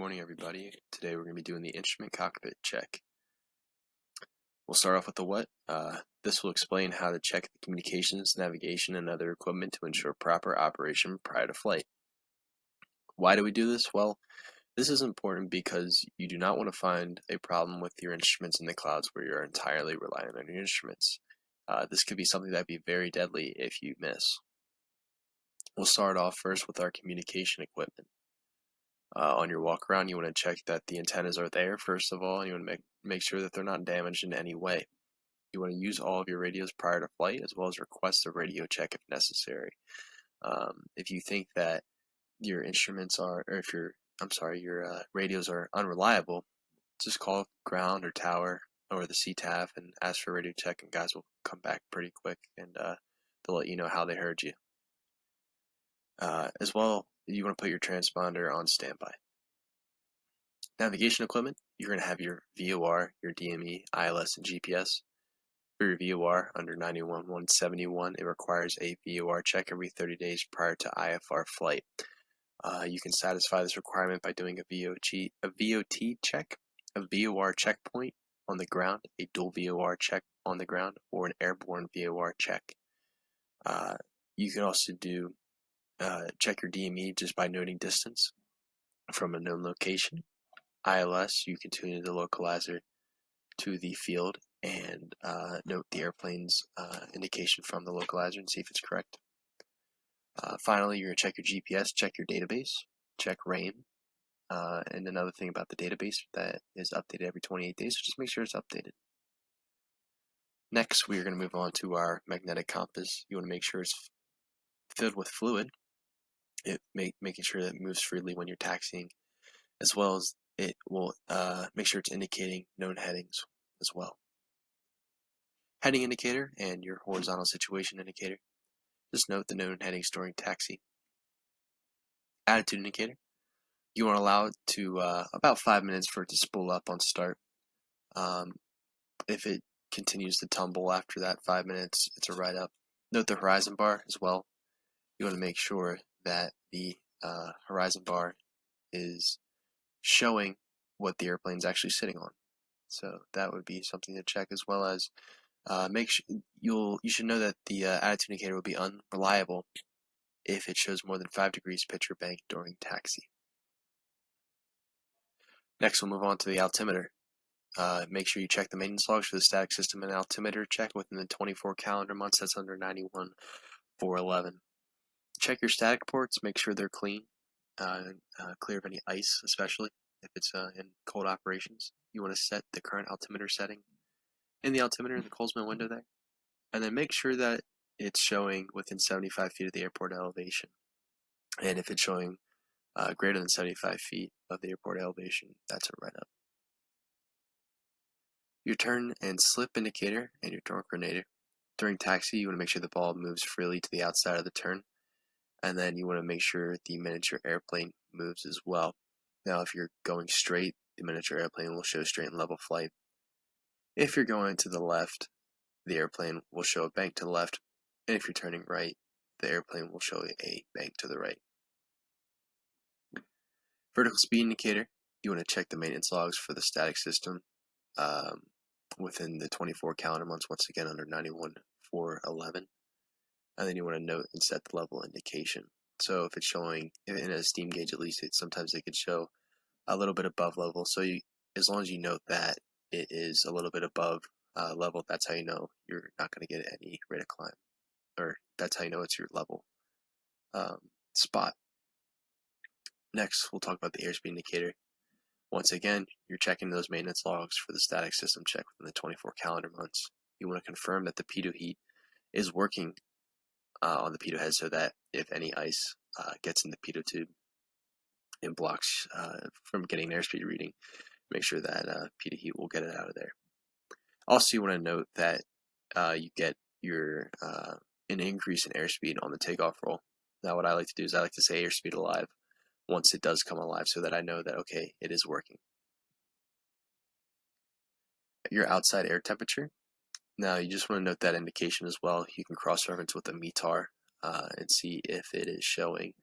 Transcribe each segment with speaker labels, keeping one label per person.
Speaker 1: morning, everybody. Today we're going to be doing the instrument cockpit check. We'll start off with the what. This will explain how to check the communications, navigation, and other equipment to ensure proper operation prior to flight. Why do we do this? Well, this is important because you do not want to find a problem with your instruments in the clouds where you're entirely reliant on your instruments. This could be something that would be very deadly if you miss. We'll start off first with our communication equipment. On your walk around, you want to check that the antennas are there first of all, and you want to make sure that they're not damaged in any way. You want to use all of your radios prior to flight, as well as request a radio check if necessary. If you think that your instruments are, or if your radios are unreliable, just call ground or tower or the CTAF and ask for a radio check, and guys will come back pretty quick and they'll let you know how they heard you. As well, you want to put your transponder on standby. Navigation equipment, you're going to have your VOR, your DME, ILS, and GPS. For your VOR, under 91.171, it requires a VOR check every 30 days prior to IFR flight. You can satisfy this requirement by doing a VOT check, a VOR checkpoint on the ground, a dual VOR check on the ground, or an airborne VOR check. You can also do check your DME just by noting distance from a known location. ILS, you can tune the localizer to the field and note the airplane's indication from the localizer and see if it's correct. Finally, you're going to check your GPS, check your database, check RAIN, and another thing about the database that is updated every 28 days, so just make sure it's updated. Next, we're going to move on to our magnetic compass. You want to make sure it's filled with fluid, making sure that it moves freely when you're taxiing, as well as it will make sure it's indicating known headings as well. Heading indicator and your horizontal situation indicator. Just note the known headings during taxi. Attitude indicator. You want to allow it to about 5 minutes for it to spool up on start. If it continues to tumble after that 5 minutes, it's a write up. Note the horizon bar as well. You want to make sure that the horizon bar is showing what the airplane is actually sitting on. So that would be something to check, as well as make sure you should know that the attitude indicator will be unreliable if it shows more than 5 degrees pitch or bank during taxi. Next, we'll move on to the altimeter. Make sure you check the maintenance logs for the static system and altimeter check within the 24 calendar months. That's under 91.411. Check your static ports. Make sure they're clean, clear of any ice, especially if it's in cold operations. You want to set the current altimeter setting in the altimeter in the Colesman window there, and then make sure that it's showing within 75 feet of the airport elevation. And if it's showing greater than 75 feet of the airport elevation, that's a write-up. Your turn and slip indicator and your torque coordinator. During taxi, you want to make sure the ball moves freely to the outside of the turn, and then you want to make sure the miniature airplane moves as well. Now, if you're going straight, the miniature airplane will show straight and level flight. If you're going to the left, the airplane will show a bank to the left, and if you're turning right, the airplane will show a bank to the right. Vertical speed indicator, you want to check the maintenance logs for the static system within the 24 calendar months, once again under 91.411. And then you want to note and set the level indication. So if it's showing, in a steam gauge at least, sometimes it could show a little bit above level. So as long as you note that it is a little bit above level, that's how you know you're not going to get any rate of climb, or that's how you know it's your level spot. Next, we'll talk about the airspeed indicator. Once again, you're checking those maintenance logs for the static system check within the 24 calendar months. You want to confirm that the pitot heat is working on the pitot head, so that if any ice gets in the pitot tube and blocks from getting an airspeed reading, make sure that pitot heat will get it out of there. Also, you want to note that you get your an increase in airspeed on the takeoff roll. Now, what I like to do is I like to say airspeed alive once it does come alive, so that I know that, okay, it is working. Your outside air temperature. Now, you just want to note that indication as well. You can cross-reference with a METAR and see if it is showing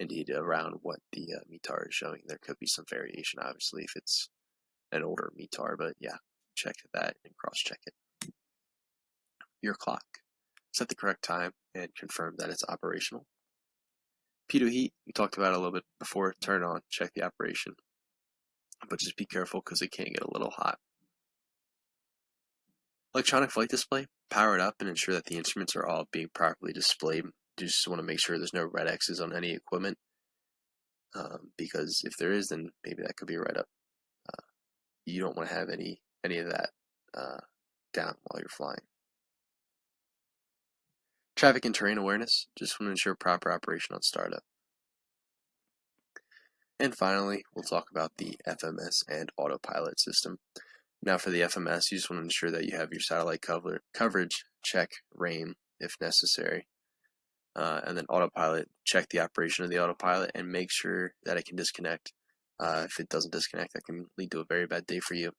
Speaker 1: indeed around what the METAR is showing. There could be some variation, obviously, if it's an older METAR, but yeah, check that and cross-check it. Your clock. Set the correct time and confirm that it's operational. Pitot heat, we talked about it a little bit before. Turn it on, check the operation, but just be careful because it can get a little hot. Electronic flight display, power it up and ensure that the instruments are all being properly displayed. You just want to make sure there's no red X's on any equipment, because if there is, then maybe that could be a write up. You don't want to have any of that down while you're flying. Traffic and terrain awareness, just want to ensure proper operation on startup. And finally, we'll talk about the FMS and autopilot system. Now for the FMS, you just want to ensure that you have your satellite coverage, check RAIM if necessary. And then autopilot, check the operation of the autopilot and make sure that it can disconnect. If it doesn't disconnect, that can lead to a very bad day for you.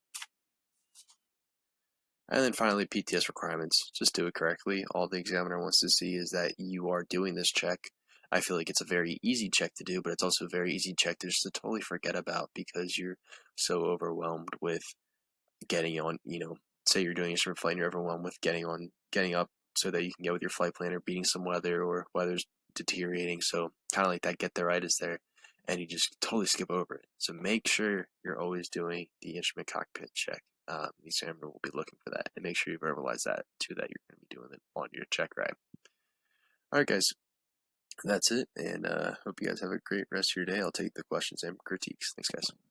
Speaker 1: And then finally, PTS requirements. Just do it correctly. All the examiner wants to see is that you are doing this check. I feel like it's a very easy check to do, but it's also a very easy check to just totally forget about because you're so overwhelmed with getting on, say you're doing instrument flight and you're overwhelmed with getting up so that you can get with your flight planner, beating some weather or weather's deteriorating. So kind of like that get there-itis there, and you just totally skip over it. So make sure you're always doing the instrument cockpit check. The examiner will be looking for that, and make sure you verbalize that too, that you're going to be doing it on your check ride. All right, guys, that's it, and hope you guys have a great rest of your day. I'll take the questions and critiques. Thanks, guys.